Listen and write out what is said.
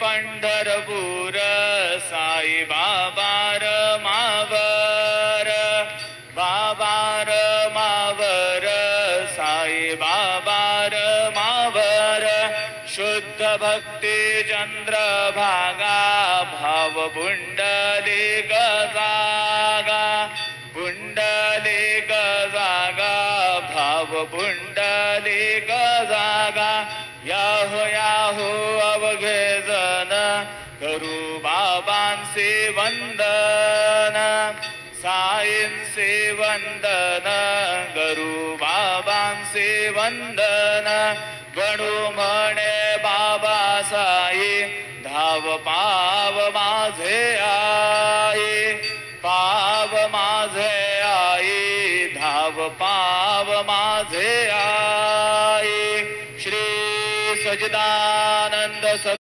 पंढरपूर साई बाबार मावर बाबार मावर साई बाबार मावर शुद्ध भक्ती चंद्रभागा भाव पुंडलिक जागा पुंडलिक जागा भाव पुंडलिक जागा याहो याहो अवघे जन करू बाबांचे वंदन साईंचे वंदन करू बाबांचे वंदन गणू म्हणे बाबा साई धाव पाव माझे आई पाव माझे आई धाव पाव माझे आई श्री सजदा